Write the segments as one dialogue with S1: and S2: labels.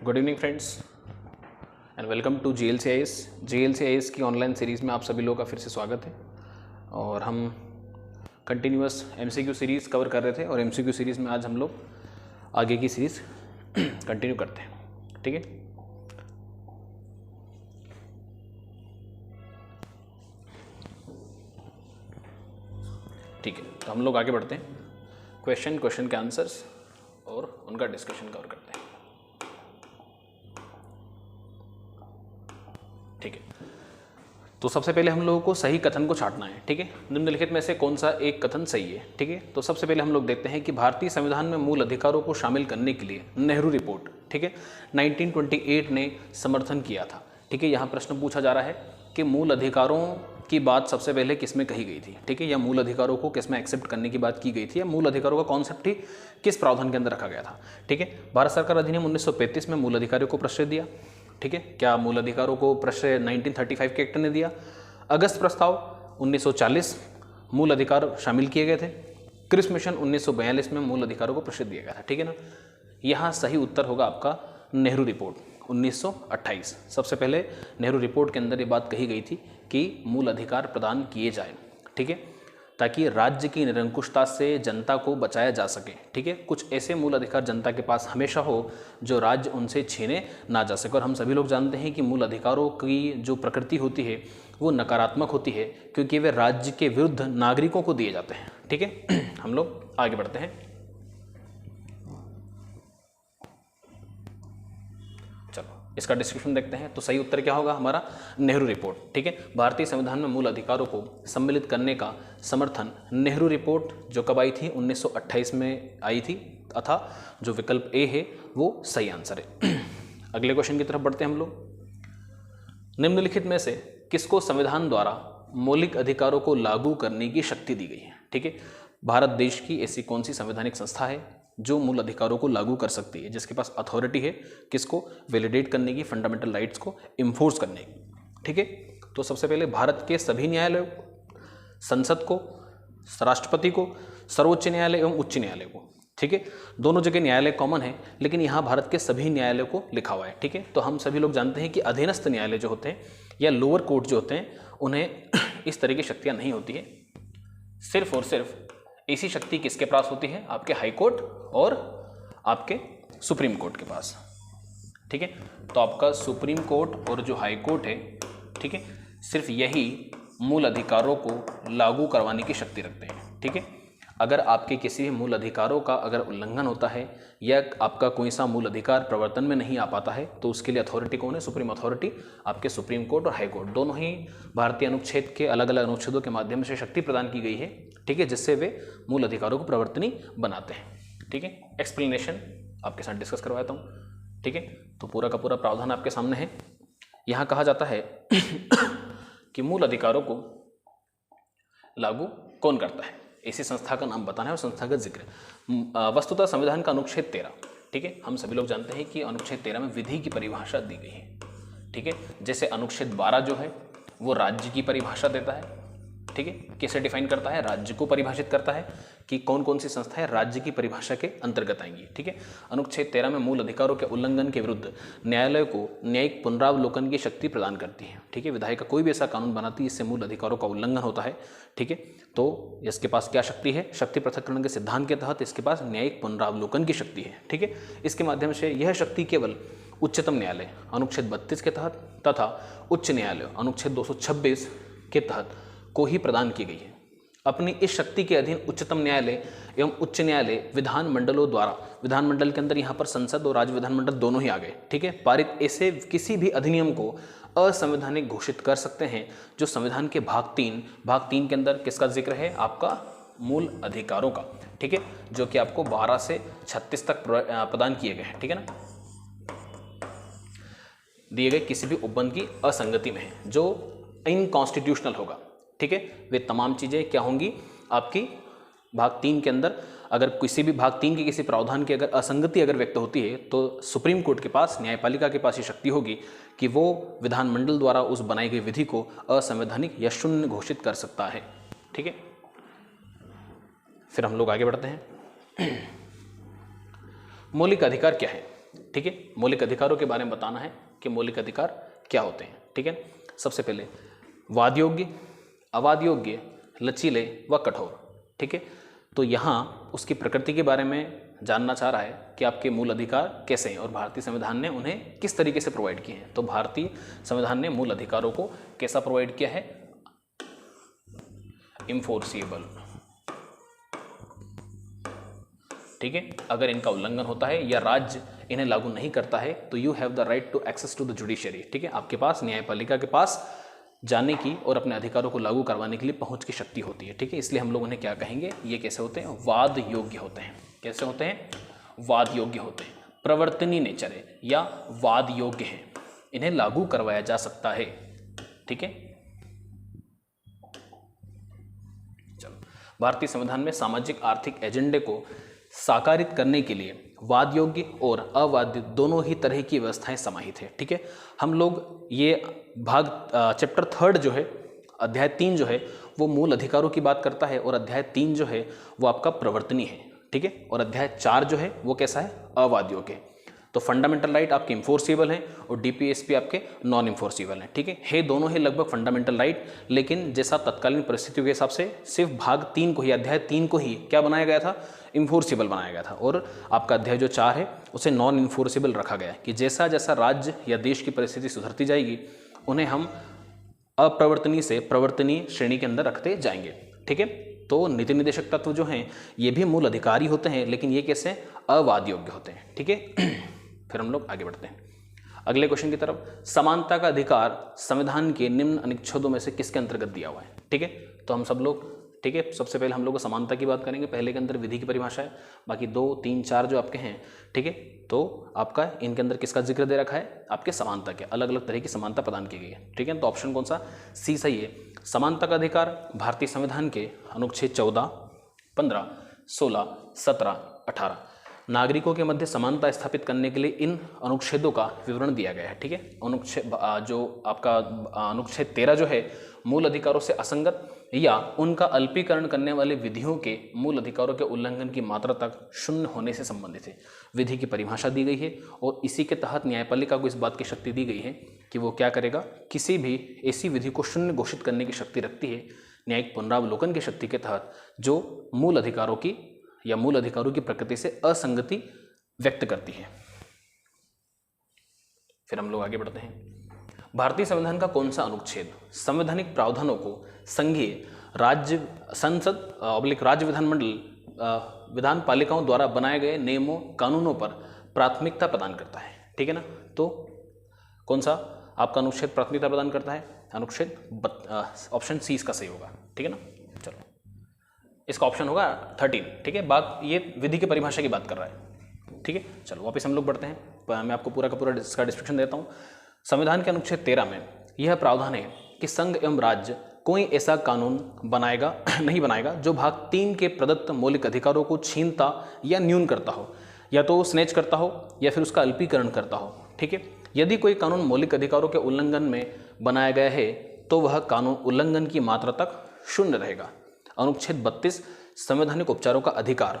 S1: Good evening friends and welcome to GLCIS की online series में आप सभी लोगों का फिर से स्वागत है। और हम कंटिन्यूअस MCQ सीरीज़ कवर कर रहे थे और MCQ सीरीज़ में आज हम लोग आगे की सीरीज़ कंटिन्यू करते हैं। ठीक है, ठीक है, तो हम लोग आगे बढ़ते हैं। क्वेश्चन के आंसर्स और उनका डिस्कशन कवर करते हैं। ठीक है, तो सबसे पहले हम लोगों को सही कथन को छांटना है। ठीक है, निम्नलिखित में से कौन सा एक कथन सही है। ठीक है, तो सबसे पहले हम लोग देखते हैं कि भारतीय संविधान में मूल अधिकारों को शामिल करने के लिए नेहरू रिपोर्ट, ठीक है, 1928 ने समर्थन किया था। ठीक है, यहाँ प्रश्न पूछा जा रहा है कि मूल अधिकारों की बात सबसे पहले किसमें कही गई थी। ठीक है, या मूल अधिकारों को किसमें एक्सेप्ट करने की बात की गई थी, या मूल अधिकारों का कॉन्सेप्ट ही किस प्रावधान के अंदर रखा गया था। ठीक है, भारत सरकार अधिनियम 1935 में मूल अधिकारों को प्रश्रय दिया। ठीक है, क्या मूल अधिकारों को प्रश्रय 1935 के एक्ट ने दिया। अगस्त प्रस्ताव 1940 मूल अधिकार शामिल किए गए थे। क्रिस मिशन 1942 में मूल अधिकारों को प्रश्रय दिया गया था। ठीक है ना, यहाँ सही उत्तर होगा आपका नेहरू रिपोर्ट 1928। सबसे पहले नेहरू रिपोर्ट के अंदर ये बात कही गई थी कि मूल अधिकार प्रदान किए जाए। ठीक है, ताकि राज्य की निरंकुशता से जनता को बचाया जा सके। ठीक है, कुछ ऐसे मूल अधिकार जनता के पास हमेशा हो जो राज्य उनसे छीने ना जा सके। और हम सभी लोग जानते हैं कि मूल अधिकारों की जो प्रकृति होती है वो नकारात्मक होती है, क्योंकि वे राज्य के विरुद्ध नागरिकों को दिए जाते हैं। ठीक है, हम लोग आगे बढ़ते हैं। चलो इसका डिस्क्रिप्शन देखते हैं। तो सही उत्तर क्या होगा हमारा, नेहरू रिपोर्ट। ठीक है, भारतीय संविधान में मूल अधिकारों को सम्मिलित करने का समर्थन नेहरू रिपोर्ट जो कब आई थी, 1928 में आई थी, तथा जो विकल्प ए है वो सही आंसर है। अगले क्वेश्चन की तरफ बढ़ते हैं हम लोग। निम्नलिखित में से किसको संविधान द्वारा मौलिक अधिकारों को लागू करने की शक्ति दी गई है। ठीक है, भारत देश की ऐसी कौन सी संवैधानिक संस्था है जो मूल अधिकारों को लागू कर सकती है, जिसके पास अथॉरिटी है किसको वैलिडेट करने की, फंडामेंटल राइट्स को इन्फोर्स करने की। ठीक है, तो सबसे पहले भारत के सभी न्यायालयों, संसद को, राष्ट्रपति को, सर्वोच्च न्यायालय एवं उच्च न्यायालय को। ठीक है, दोनों जगह न्यायालय कॉमन है, लेकिन यहाँ भारत के सभी न्यायालयों को लिखा हुआ है। ठीक है, तो हम सभी लोग जानते हैं कि अधीनस्थ न्यायालय जो होते हैं या लोअर कोर्ट जो होते हैं उन्हें इस तरह की शक्तियाँ नहीं होती है। सिर्फ और सिर्फ ऐसी शक्ति किसके पास होती है, आपके हाई कोर्ट और आपके सुप्रीम कोर्ट के पास। ठीक है, तो आपका सुप्रीम कोर्ट और जो हाई कोर्ट है, ठीक है, सिर्फ यही मूल अधिकारों को लागू करवाने की शक्ति रखते हैं। ठीक है, अगर आपके किसी भी मूल अधिकारों का अगर उल्लंघन होता है या आपका कोई सा मूल अधिकार प्रवर्तन में नहीं आ पाता है, तो उसके लिए अथॉरिटी कौन है, सुप्रीम अथॉरिटी आपके सुप्रीम कोर्ट और हाई कोर्ट। दोनों ही भारतीय अनुच्छेद के अलग अलग अनुच्छेदों के माध्यम से शक्ति प्रदान की गई है। ठीक है, जिससे वे मूल अधिकारों को प्रवर्तनी बनाते हैं। ठीक है, एक्सप्लेनेशन आपके साथ डिस्कस करवाता हूँ। ठीक है, तो पूरा का पूरा प्रावधान आपके सामने है। यहाँ कहा जाता है कि मूल अधिकारों को लागू कौन करता है, ऐसी संस्था का नाम बताना है और संस्था का जिक्र। वस्तुतः संविधान का अनुच्छेद 13, ठीक है, हम सभी लोग जानते हैं कि अनुच्छेद 13 में विधि की परिभाषा दी गई है। ठीक है, जैसे अनुच्छेद 12 जो है वो राज्य की परिभाषा देता है। ठीक है, कैसे डिफाइन करता है, राज्य को परिभाषित करता है कि कौन कौन सी संस्थाएं राज्य की परिभाषा के अंतर्गत आएंगी। ठीक है, अनुच्छेद 13 में मूल अधिकारों के उल्लंघन के विरुद्ध न्यायालय को न्यायिक पुनरावलोकन की शक्ति प्रदान करती है। ठीक है, विधायिका कोई भी ऐसा कानून बनाती है इससे मूल अधिकारों का उल्लंघन होता है। ठीक है, तो इसके पास क्या शक्ति है, शक्ति पृथक्करण के सिद्धांत के तहत इसके पास न्यायिक पुनरावलोकन की शक्ति है। ठीक है, इसके माध्यम से यह शक्ति केवल उच्चतम न्यायालय अनुच्छेद 32 के तहत तथा उच्च न्यायालय अनुच्छेद 226 के तहत को ही प्रदान की गई है। अपनी इस शक्ति के अधीन उच्चतम न्यायालय एवं उच्च न्यायालय विधानमंडलों द्वारा, विधानमंडल के अंदर यहाँ पर संसद और राज्य विधानमंडल दोनों ही आ गए। ठीक है, पारित ऐसे किसी भी अधिनियम को असंवैधानिक घोषित कर सकते हैं जो संविधान के भाग 3 के अंदर किसका जिक्र है, आपका मूल अधिकारों का। ठीक है, जो कि आपको 12 से 36 तक प्रदान किए गए हैं। ठीक है ना, दिए गए किसी भी उपबंध की असंगति में है जो इनकॉन्स्टिट्यूशनल होगा। ठीक है, वे तमाम चीज़ें क्या होंगी, आपकी भाग 3 के अंदर अगर किसी भी भाग 3 के किसी प्रावधान की अगर असंगति अगर व्यक्त होती है तो सुप्रीम कोर्ट के पास, न्यायपालिका के पास ये शक्ति होगी कि वो विधानमंडल द्वारा उस बनाई गई विधि को असंवैधानिक या शून्य घोषित कर सकता है। ठीक है, फिर हम लोग आगे बढ़ते हैं। मौलिक अधिकार क्या है। ठीक है। मौलिक अधिकारों के बारे में बताना है कि मौलिक अधिकार क्या होते हैं, ठीक है। सबसे पहले वाद योग्य, अवाद योग्य, लचीले व कठोर, ठीक है। तो यहाँ उसकी प्रकृति के बारे में जानना चाह रहा है कि आपके मूल अधिकार कैसे हैं और भारतीय संविधान ने उन्हें किस तरीके से प्रोवाइड किए हैं। तो भारतीय संविधान ने मूल अधिकारों को कैसा प्रोवाइड किया है, इन्फोर्सिबल, ठीक है। अगर इनका उल्लंघन होता है या राज्य इन्हें लागू नहीं करता है तो you have the right to access to the judiciary, ठीक है। आपके पास न्यायपालिका के पास जाने की और अपने अधिकारों को लागू करवाने के लिए पहुंच की शक्ति होती है, ठीक है। इसलिए हम लोग उन्हें क्या कहेंगे, ये कैसे होते हैं, वाद योग्य होते हैं। कैसे होते हैं, वाद योग्य होते हैं, प्रवर्तनीय नेचर है या वाद योग्य है, इन्हें लागू करवाया जा सकता है, ठीक है। चलो, भारतीय संविधान में सामाजिक आर्थिक एजेंडे को साकारित करने के लिए वाद योग्य और अवाद्य दोनों ही तरह की व्यवस्थाएं समाहित है, ठीक है। हम लोग ये भाग चैप्टर 3 जो है, अध्याय 3 जो है वो मूल अधिकारों की बात करता है और अध्याय 3 जो है वो आपका प्रवर्तनीय है, ठीक है। और अध्याय 4 जो है वो कैसा है, अवाद योग्य। तो फंडामेंटल राइट आपके इन्फोर्सिबल हैं और डीपीएसपी आपके नॉन इन्फोर्सिबल हैं, ठीक है। दोनों ही लगभग फंडामेंटल राइट, लेकिन जैसा तत्कालीन परिस्थितियों के हिसाब से सिर्फ भाग 3 को ही, अध्याय 3 को ही क्या बनाया गया था, इन्फोर्सिबल बनाया गया था। और आपका अध्याय जो 4 है उसे नॉन इन्फोर्सिबल रखा गया है कि जैसा जैसा राज्य या देश की परिस्थिति सुधरती जाएगी उन्हें हम अप्रवर्तनीय से प्रवर्तनीय श्रेणी के अंदर रखते जाएंगे, ठीक है। तो नीति निर्देशक तत्व जो हैं ये भी मूल अधिकारी होते हैं, लेकिन ये कैसे, अवाद योग्य होते हैं, ठीक है। फिर हम लोग आगे बढ़ते हैं अगले क्वेश्चन की तरफ। समानता का अधिकार संविधान के निम्न अनुच्छेदों में से किसके अंतर्गत दिया हुआ है, ठीक है। तो हम सब लोग, ठीक है, सबसे पहले हम लोग समानता की बात करेंगे। पहले के अंदर विधि की परिभाषा है, बाकी 2, 3, 4 जो आपके हैं, ठीक है। तो आपका इनके अंदर किसका जिक्र दे रखा है, आपके समानता के, अलग अलग तरह की समानता प्रदान की गई है, ठीक है। तो ऑप्शन कौन सा, सी सही है। समानता का अधिकार भारतीय संविधान के अनुच्छेद 14, 15, 16, 17, 18 नागरिकों के मध्य समानता स्थापित करने के लिए इन अनुच्छेदों का विवरण दिया गया है, ठीक है। अनुच्छेद जो आपका अनुच्छेद 13 जो है मूल अधिकारों से असंगत या उनका अल्पीकरण करने वाले विधियों के मूल अधिकारों के उल्लंघन की मात्रा तक शून्य होने से संबंधित है। विधि की परिभाषा दी गई है और इसी के तहत न्यायपालिका को इस बात की शक्ति दी गई है कि वो क्या करेगा, किसी भी ऐसी विधि को शून्य घोषित करने की शक्ति रखती है न्यायिक पुनरावलोकन की शक्ति के तहत जो मूल अधिकारों की या मूल अधिकारों की प्रकृति से असंगति व्यक्त करती है। फिर हम लोग आगे बढ़ते हैं। भारतीय संविधान का कौन सा अनुच्छेद संवैधानिक प्रावधानों को संघीय राज्य संसद राज्य विधानमंडल विधान पालिकाओं द्वारा बनाए गए नियमों कानूनों पर प्राथमिकता प्रदान करता है, ठीक है ना। तो कौन सा आपका अनुच्छेद प्राथमिकता प्रदान करता है, अनुच्छेद ऑप्शन सी इसका सही होगा, ठीक है ना। चलो, इसका ऑप्शन होगा 13, ठीक है। बात ये विधि की परिभाषा की बात कर रहा है, ठीक है। चलो वापस हम लोग बढ़ते हैं, मैं आपको पूरा का पूरा इसका डिस्क्रिप्शन देता हूँ। संविधान के अनुच्छेद 13 में यह प्रावधान है कि संघ एवं राज्य कोई ऐसा कानून बनाएगा नहीं बनाएगा जो भाग 3 के प्रदत्त मौलिक अधिकारों को छीनता या न्यून करता हो, या तो स्नेच करता हो या फिर उसका अल्पीकरण करता हो, ठीक है। यदि कोई कानून मौलिक अधिकारों के उल्लंघन में बनाया गया है तो वह कानून उल्लंघन की मात्रा तक शून्य रहेगा। अनुच्छेद 32 संवैधानिक उपचारों का अधिकार,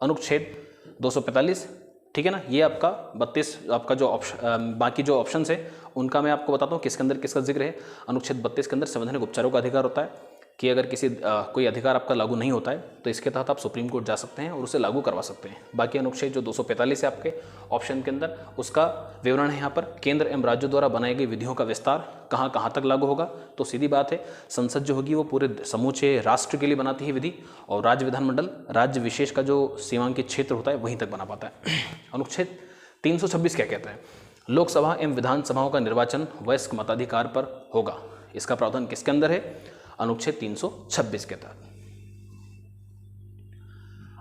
S1: अनुच्छेद 245, ठीक है ना। ये आपका 32 आपका जो ऑप्शन, बाकी जो ऑप्शंस है उनका मैं आपको बताता हूँ किसके अंदर किसका जिक्र है। अनुच्छेद 32 के अंदर संवैधानिक उपचारों का अधिकार होता है कि अगर किसी कोई अधिकार आपका लागू नहीं होता है तो इसके तहत आप सुप्रीम कोर्ट जा सकते हैं और उसे लागू करवा सकते हैं। बाकी अनुच्छेद जो 245 है आपके ऑप्शन के अंदर, उसका विवरण है यहाँ पर, केंद्र एवं राज्यों द्वारा बनाई गई विधियों का विस्तार कहाँ कहाँ तक लागू होगा। तो सीधी बात है, संसद जो होगी वो पूरे समूचे राष्ट्र के लिए बनाती है विधि, और राज्य विधानमंडल राज्य विशेष का जो सीमांकित क्षेत्र होता है वहीं तक बना पाता है। अनुच्छेद 326 क्या कहता है, लोकसभा एवं विधानसभाओं का निर्वाचन वयस्क मताधिकार पर होगा। इसका प्रावधान किसके अंदर है, अनुच्छेद 326 के तहत।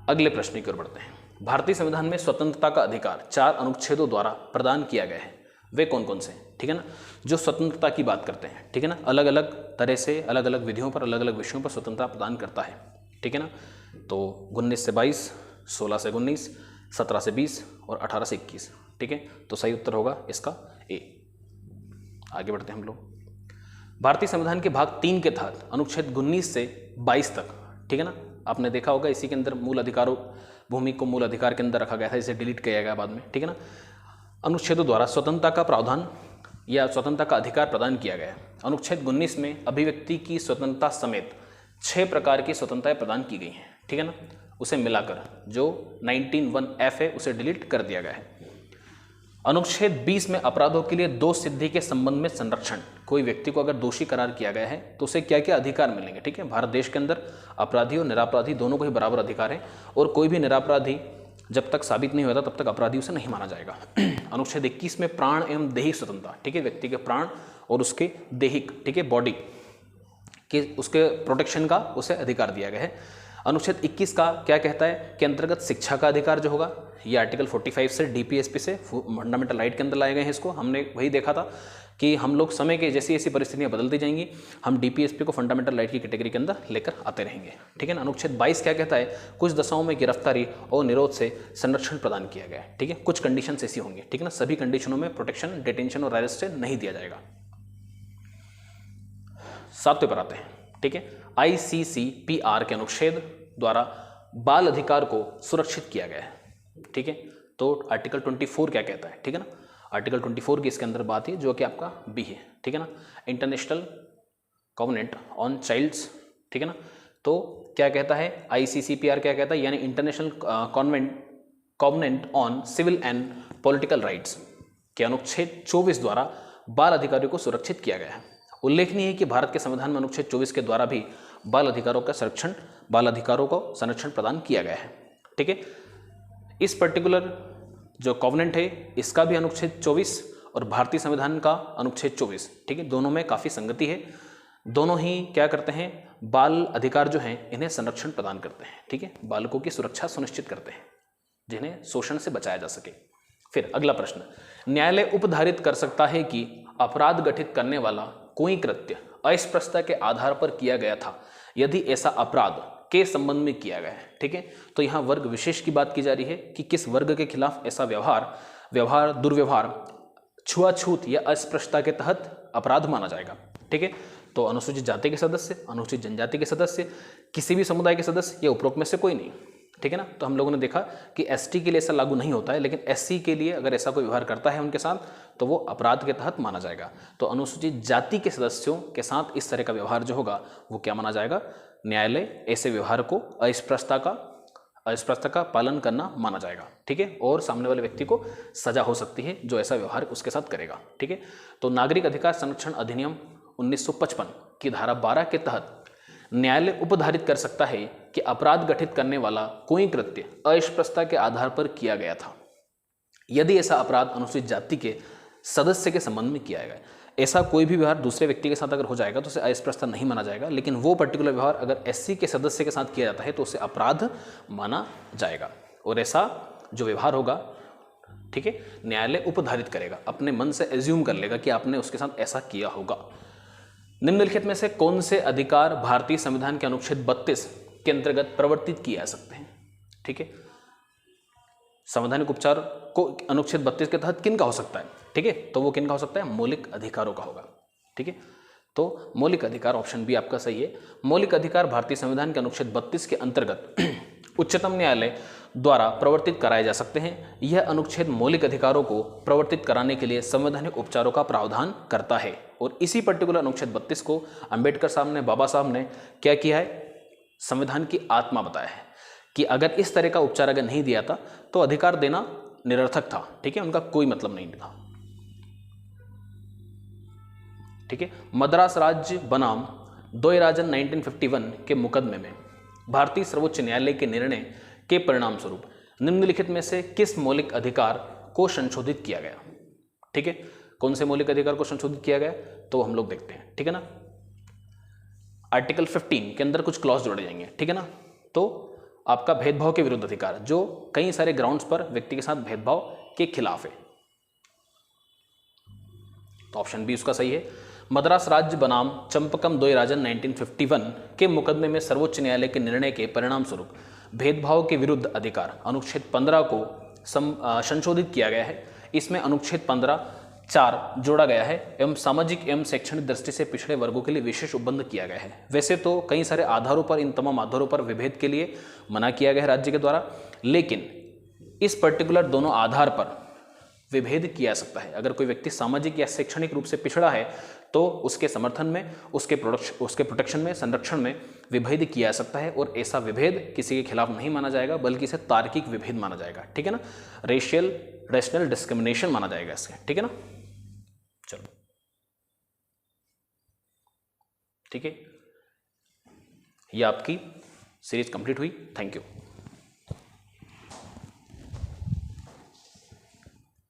S1: अगले प्रश्न की ओर बढ़ते हैं। भारतीय संविधान में स्वतंत्रता का अधिकार 4 अनुच्छेदों द्वारा प्रदान किया गया है, वे कौन कौन से, ठीक है ना। जो स्वतंत्रता की बात करते हैं, ठीक है ना, अलग अलग तरह से अलग अलग विधियों पर अलग अलग विषयों पर स्वतंत्रता प्रदान करता है, ठीक है ना। तो 19 से 22, 16 से 19, 17 से 20 और 18 से 21, ठीक है। तो सही उत्तर होगा इसका ए। आगे बढ़ते हैं हम लोग। भारतीय संविधान के भाग 3 के तहत अनुच्छेद 19 से 22 तक, ठीक है ना, आपने देखा होगा इसी के अंदर मूल अधिकारों भूमि को मूल अधिकार के अंदर रखा गया था, इसे डिलीट किया गया बाद में, ठीक है ना। अनुच्छेदों द्वारा स्वतंत्रता का प्रावधान या स्वतंत्रता का अधिकार प्रदान किया गया है। अनुच्छेद 19 में अभिव्यक्ति की स्वतंत्रता समेत 6 प्रकार की स्वतंत्रताएं प्रदान की गई हैं, ठीक है ना। उसे मिलाकर जो 19(1)(f है उसे डिलीट कर दिया गया है। अनुच्छेद 20 में अपराधों के लिए दोष सिद्धि के संबंध में संरक्षण, कोई व्यक्ति को अगर दोषी करार किया गया है तो उसे क्या क्या अधिकार मिलेंगे, ठीक है। भारत देश के अंदर अपराधी और निरपराधी दोनों को ही बराबर अधिकार है और कोई भी निरपराधी जब तक साबित नहीं होता तब तक अपराधी उसे नहीं माना जाएगा। अनुच्छेद 21 में प्राण एवं दैहिक स्वतंत्रता, ठीक है, व्यक्ति के प्राण और उसके दैहिक, ठीक है, बॉडी के उसके प्रोटेक्शन का उसे अधिकार दिया गया है। अनुच्छेद 21 का क्या कहता है कि अंतर्गत शिक्षा का अधिकार जो होगा ये आर्टिकल 45 से डीपीएसपी से फंडामेंटल राइट के अंदर लाए गए हैं। इसको हमने वही देखा था कि हम लोग समय के जैसी ऐसी परिस्थितियां बदलती जाएंगी, हम डीपीएसपी को फंडामेंटल राइट की कैटेगरी के अंदर लेकर आते रहेंगे, ठीक है ना। अनुच्छेद 22 क्या कहता है, कुछ दशाओं में गिरफ्तारी और निरोध से संरक्षण प्रदान किया गया है, ठीक है। कुछ कंडीशन ऐसी होंगी, ठीक है ना, सभी कंडीशनों में प्रोटेक्शन, डिटेंशन और अरेस्ट से नहीं दिया जाएगा। 7वें पर आते हैं, ठीक है। ICCPR के अनुच्छेद द्वारा बाल अधिकार को सुरक्षित किया गया है, ठीक है। तो आर्टिकल 24 क्या कहता है, ठीक है ना, आर्टिकल 24 की इसके अंदर बात है जो कि आपका बी है, ठीक है ना, इंटरनेशनल कॉवेनेंट ऑन चाइल्ड्स, ठीक है ना। तो क्या कहता है ICCPR क्या कहता है, यानी international covenant on civil and political rights के अनुच्छेद 24 द्वारा बाल अधिकारों को सुरक्षित किया गया है। उल्लेखनीय है कि भारत के संविधान में अनुच्छेद 24 के द्वारा भी बाल अधिकारों का संरक्षण, बाल अधिकारों को संरक्षण प्रदान किया गया है, ठीक है। इस पर्टिकुलर जो कॉवेनेंट है इसका भी अनुच्छेद 24 और भारतीय संविधान का अनुच्छेद 24, ठीक है, दोनों में काफ़ी संगति है। दोनों ही क्या करते हैं, बाल अधिकार जो हैं इन्हें संरक्षण प्रदान करते हैं, ठीक है, बालकों की सुरक्षा सुनिश्चित करते हैं जिन्हें शोषण से बचाया जा सके। फिर अगला प्रश्न, न्यायालय उपधारित कर सकता है कि अपराध गठित करने वाला कोई कृत्य अस्पृश्यता के आधार पर किया गया था यदि ऐसा अपराध के संबंध में किया गया है, ठीक है। तो यहाँ वर्ग विशेष की बात की जा रही है कि किस वर्ग के खिलाफ ऐसा दुर्व्यवहार, छुआछूत या अस्पृश्यता के तहत अपराध माना जाएगा, ठीक है। तो अनुसूचित जाति के सदस्य, अनुसूचित जनजाति के सदस्य, किसी भी समुदाय के सदस्य या उपरोक्त में से कोई नहीं, ठीक है ना। तो हम लोगों ने देखा कि ST के लिए ऐसा लागू नहीं होता है, लेकिन SC के लिए अगर ऐसा कोई व्यवहार करता है उनके साथ तो वो अपराध के तहत माना जाएगा। तो अनुसूचित जाति के सदस्यों के साथ इस तरह का व्यवहार जो होगा वो क्या माना जाएगा, न्यायालय ऐसे व्यवहार को अस्पृश्यता का पालन करना माना जाएगा, ठीक है। और सामने वाले व्यक्ति को सजा हो सकती है जो ऐसा व्यवहार उसके साथ करेगा, ठीक है। तो नागरिक अधिकार संरक्षण अधिनियम 1955 की धारा 12 के तहत न्यायालय उपधारित कर सकता है कि अपराध गठित करने वाला कोई कृत्य अस्पृश्यता के आधार पर किया गया था यदि ऐसा अपराध अनुसूचित जाति के सदस्य के संबंध में किया गया। ऐसा कोई भी व्यवहार दूसरे व्यक्ति के साथ अगर हो जाएगा तो उसे अस्पृश्यता नहीं माना जाएगा, लेकिन वो पर्टिकुलर व्यवहार अगर SC के सदस्य के साथ किया जाता है तो उसे अपराध माना जाएगा। और ऐसा जो व्यवहार होगा, ठीक है, न्यायालय उपधारित करेगा, अपने मन से एज्यूम कर लेगा कि आपने उसके साथ ऐसा किया होगा। निम्नलिखित में से कौन से अधिकार भारतीय संविधान के अनुच्छेद 32 के अंतर्गत प्रवर्तित किए जा सकते हैं, ठीक है। संवैधानिक उपचार को अनुच्छेद 32 के तहत किन का हो सकता है, ठीक है, तो वो किन का हो सकता है, मौलिक अधिकारों का होगा, ठीक है। तो मौलिक अधिकार ऑप्शन बी आपका सही है। मौलिक अधिकार भारतीय संविधान के अनुच्छेद 32 के अंतर्गत उच्चतम न्यायालय द्वारा प्रवर्तित कराए जा सकते हैं। यह अनुच्छेद मौलिक अधिकारों को प्रवर्तित कराने के लिए संवैधानिक उपचारों का प्रावधान करता है। और इसी पर्टिकुलर अनुच्छेद 32 को अंबेडकर साहब ने, बाबा साहब ने क्या किया है, संविधान की आत्मा बताया है कि अगर इस तरह का उपचार अगर नहीं दिया था तो अधिकार देना निरर्थक था, ठीक है, उनका कोई मतलब नहीं था, ठीक है। मद्रास राज्य बनाम द्वयराजन 1951 के मुकदमे में भारतीय सर्वोच्च न्यायालय के निर्णय के परिणाम स्वरूप निम्नलिखित में से किस मौलिक अधिकार को संशोधित किया गया, ठीक है। कौन से मौलिक अधिकार को संशोधित किया गया तो हम लोग देखते हैं, ठीक है ना। आर्टिकल 15 के अंदर कुछ क्लॉज जोड़े जाएंगे, ठीक है ना। तो आपका भेदभाव के विरुद्ध अधिकार जो कई सारे ग्राउंड्स पर व्यक्ति के साथ भेदभाव के खिलाफ है, तो ऑप्शन बी उसका सही है। मद्रास राज्य बनाम चंपकम द्वयराजन 1951 के मुकदमे में सर्वोच्च न्यायालय के निर्णय के परिणाम स्वरूप भेदभाव के विरुद्ध अधिकार अनुच्छेद 15 को संशोधित किया गया है। इसमें अनुच्छेद 15(4) जोड़ा गया है एवं सामाजिक एवं शैक्षणिक दृष्टि से पिछड़े वर्गों के लिए विशेष उपबंध किया गया है। वैसे तो कई सारे आधारों पर, इन तमाम आधारों पर विभेद के लिए मना किया गया है राज्य के द्वारा, लेकिन इस पर्टिकुलर दोनों आधार पर विभेद किया जा सकता है। अगर कोई व्यक्ति सामाजिक या शैक्षणिक रूप से पिछड़ा है तो उसके समर्थन में, उसके प्रोटेक्शन में, संरक्षण में विभेद किया जा सकता है, और ऐसा विभेद किसी के खिलाफ नहीं माना जाएगा बल्कि इसे तार्किक विभेद माना जाएगा। ठीक है ना, रेशनल डिस्क्रिमिनेशन माना जाएगा इसके। ठीक है ना, चलो ठीक है, ये आपकी सीरीज कंप्लीट हुई। Thank you.